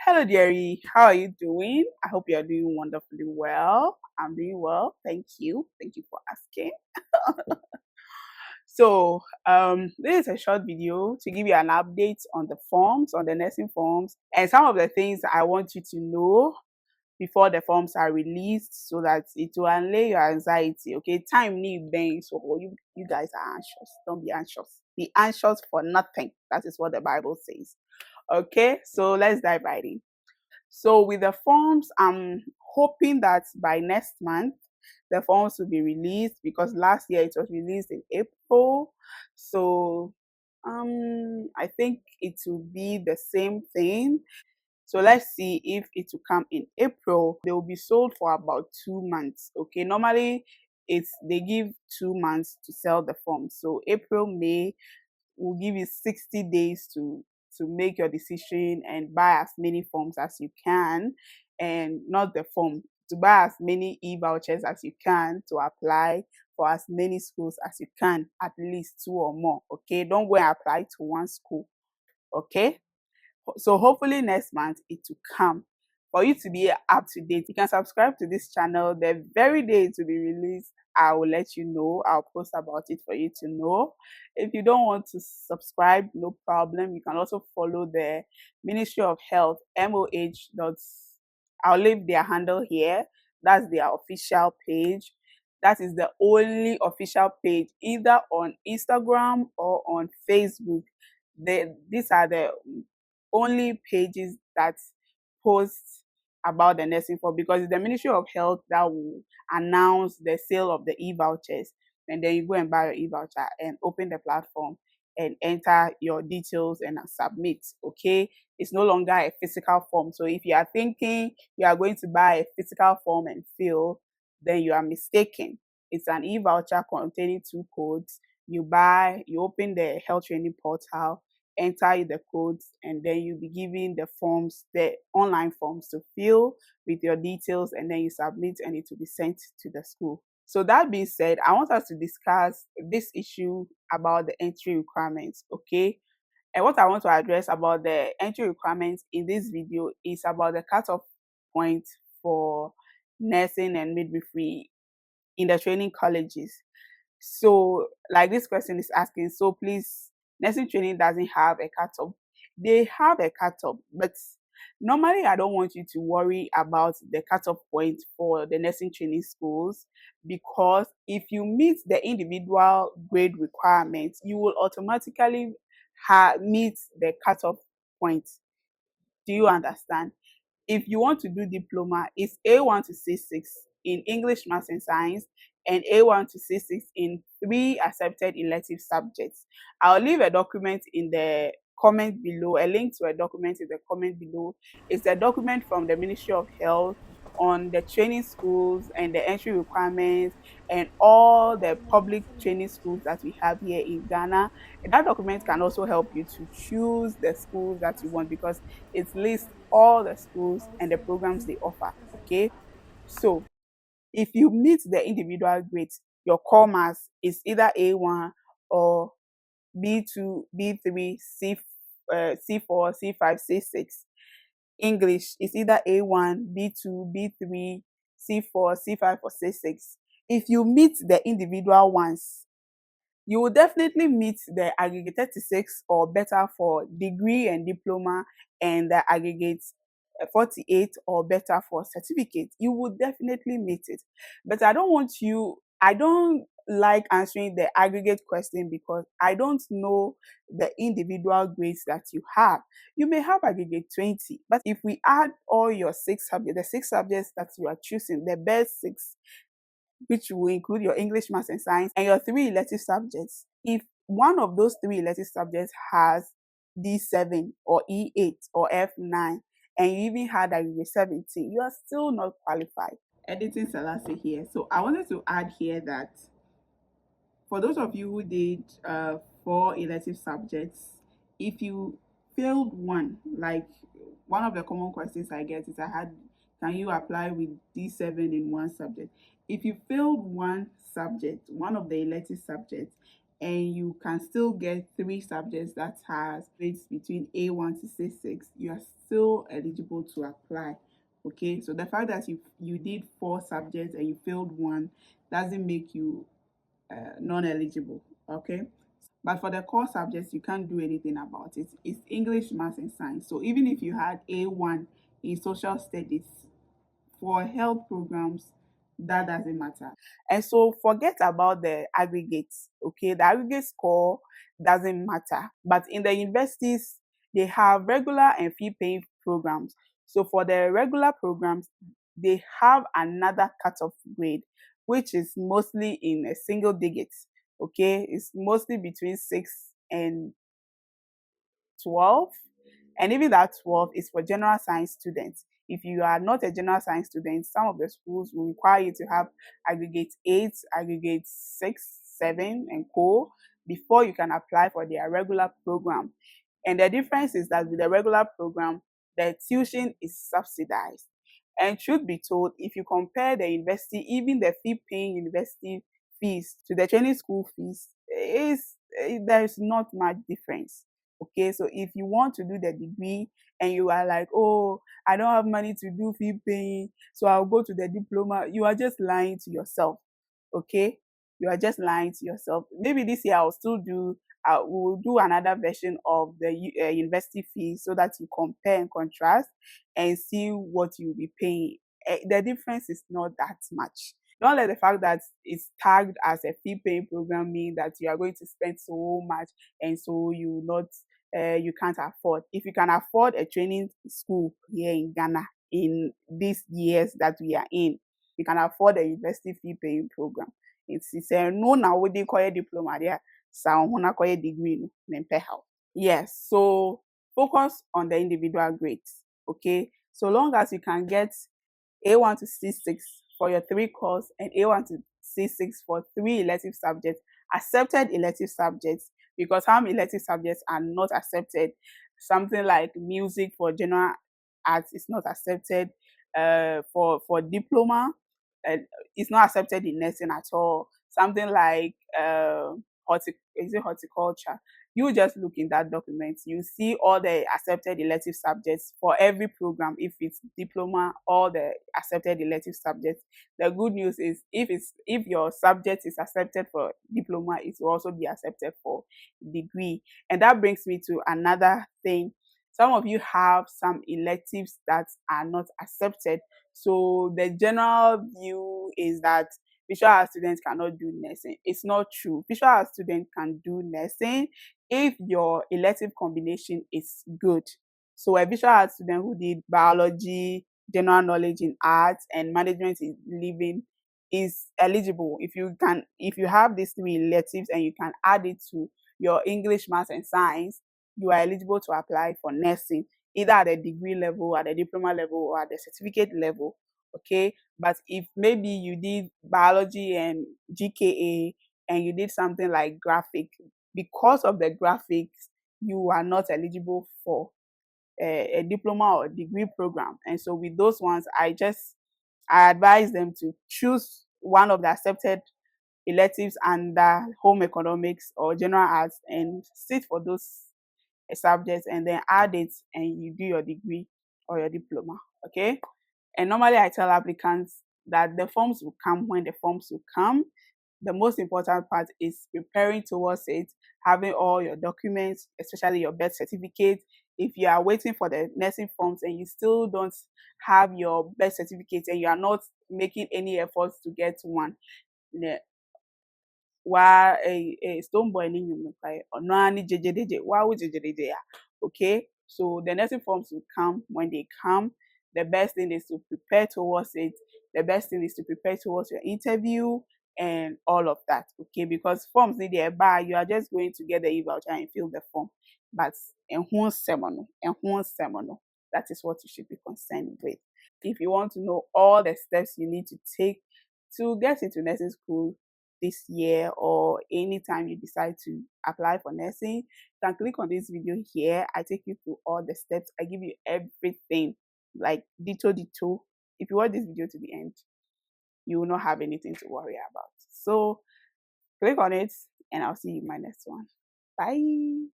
Hello, dearie. How are you doing? I hope you are doing wonderfully well. I'm doing well. Thank you. Thank you for asking. This is a short video to give you an update on the forms, on the nursing forms, and some of the things I want you to know before the forms are released so that it will allay your anxiety. Okay, time need bang, so you guys are anxious. Don't be anxious. Be anxious for nothing. That is what the Bible says. Okay, so let's dive right in. So with the forms, I'm hoping that by next month the forms will be released because last year it was released in April. So I think it will be the same thing. So let's see if it will come in April. They will be sold for about 2 months. Okay, normally they give 2 months to sell the forms. So April, May will give you 60 days to make your decision and buy as many forms as you can, and not the form, to buy as many e-vouchers as you can to apply for as many schools as you can, at least 2 or more. Okay, don't go and apply to one school. Okay, so hopefully next month it will come. For you to be up to date, you can subscribe to this channel. The very day to be released, I will let you know. I'll post about it for you to know. If you don't want to subscribe, no problem. You can also follow the Ministry of Health, MOH. I'll leave their handle here. That's their official page. That is the only official page, either on Instagram or on Facebook. These are the only pages that post about the nursing form, because it's the Ministry of Health that will announce the sale of the e-vouchers, and then you go and buy your e-voucher and open the platform and enter your details and submit. Okay, it's no longer a physical form. So if you are thinking you are going to buy a physical form and fill, then you are mistaken. It's an e-voucher containing 2 codes. You open the health training portal, enter the codes, and then you'll be given the forms, the online forms to fill with your details, and then you submit and it will be sent to the school. So that being said, I want us to discuss this issue about the entry requirements. Okay, and what I want to address about the entry requirements in this video is about the cutoff point for nursing and midwifery in the training colleges. So like this question is asking, so please, nursing training doesn't have a cutoff. They have a cutoff, but normally I don't want you to worry about the cutoff point for the nursing training schools, because if you meet the individual grade requirements, you will automatically meet the cutoff point. Do you understand? If you want to do diploma, it's A1 to C6 in English, Maths and Science, and A1 to C6 in 3 accepted elective subjects. I'll leave a document in the comment below, a link to a document in the comment below. It's a document from the Ministry of Health on the training schools and the entry requirements and all the public training schools that we have here in Ghana. And that document can also help you to choose the schools that you want, because it lists all the schools and the programs they offer. Okay, so if you meet the individual grades, your core maths is either A1 or B2, B3, C4, C5, C6. English is either A1, B2, B3, C4, C5, or C6. If you meet the individual ones, you will definitely meet the aggregate 36 or better for degree and diploma, and the aggregate 48 or better for certificate. You will definitely meet it. But I don't like answering the aggregate question because I don't know the individual grades that you have. You may have aggregate 20, but if we add all your 6 subjects, the 6 subjects that you are choosing, the best 6, which will include your English, Maths and Science, and your 3 elective subjects. If one of those 3 elective subjects has D7 or E8 or F9, and you even had aggregate 17, you are still not qualified. Editing Selassie here. So I wanted to add here that for those of you who did 4 elective subjects, if you failed one, like one of the common questions I get is can you apply with D7 in one subject? If you failed one subject, one of the elective subjects, and you can still get three subjects that has grades between A1 to C6, you are still eligible to apply. Okay, so the fact that you did four subjects and you failed one doesn't make you non-eligible. Okay, but for the core subjects, you can't do anything about it. It's English, Maths, and Science. So even if you had A1 in social studies, for health programs, that doesn't matter. And so forget about the aggregates, okay? The aggregate score doesn't matter. But in the universities, they have regular and fee paying programs. So for the regular programs, they have another cutoff grade, which is mostly in a single digits, okay? It's mostly between 6 and 12, and even that 12 is for general science students. If you are not a general science student, some of the schools will require you to have aggregate 8, aggregate 6, 7, and co before you can apply for their regular program. And the difference is that with the regular program, the tuition is subsidized. And truth be told, if you compare the university, even the fee paying university fees to the training school fees, there is not much difference. Okay, so if you want to do the degree and you are like, oh, I don't have money to do fee paying, so I'll go to the diploma, you are just lying to yourself. Okay, you are just lying to yourself. Maybe this year I'll still do, we'll do another version of the university fees so that you compare and contrast and see what you'll be paying. The difference is not that much. Don't let the fact that it's tagged as a fee paying program mean that you are going to spend so much and so you can't afford. If you can afford a training school here in Ghana in these years that we are in, you can afford a university fee paying program. It's a no now with the diploma there, so degree no Yes, so focus on the individual grades. Okay, so long as you can get A1 to C6 for your three course and A1 to C6 for three elective subjects, accepted elective subjects, because some elective subjects are not accepted. Something like music for general arts is not accepted. For diploma, uh, it's not accepted in nursing at all. Something like horticulture. You just look in that document, you see all the accepted elective subjects for every program. If it's diploma, all the accepted elective subjects. The good news is if your subject is accepted for diploma, it will also be accepted for degree. And that brings me to another thing. Some of you have some electives that are not accepted. So the general view is that visual art students cannot do nursing. It's not true. Visual art students can do nursing if your elective combination is good. So a visual art student who did biology, general knowledge in arts, and management in living is eligible. If you have these three electives and you can add it to your English, Maths, and Science, you are eligible to apply for nursing, either at the degree level, at the diploma level, or at the certificate level. Okay, but if maybe you did biology and GKA and you did something like graphic, because of the graphics, you are not eligible for a diploma or degree program. And so with those ones, I advise them to choose one of the accepted electives under home economics or general arts and sit for those subjects and then add it and you do your degree or your diploma. Okay. And normally I tell applicants that the forms will come when the forms will come. The most important part is preparing towards it, having all your documents, especially your birth certificate. If you are waiting for the nursing forms and you still don't have your birth certificate and you are not making any efforts to get one, wa stone boy ni nyum kai ono ani jejedeje wa wo jejedeje ya. Okay, so the nursing forms will come when they come. The best thing is to prepare towards it. The best thing is to prepare towards your interview and all of that. Okay, because forms need a bar, you are just going to get the e-voucher and fill the form. But and that is what you should be concerned with. If you want to know all the steps you need to take to get into nursing school this year or anytime you decide to apply for nursing, you can click on this video here. I take you through all the steps. I give you everything, like dito. If you watch this video to the end, you will not have anything to worry about. So click on it and I'll see you in my next one. Bye.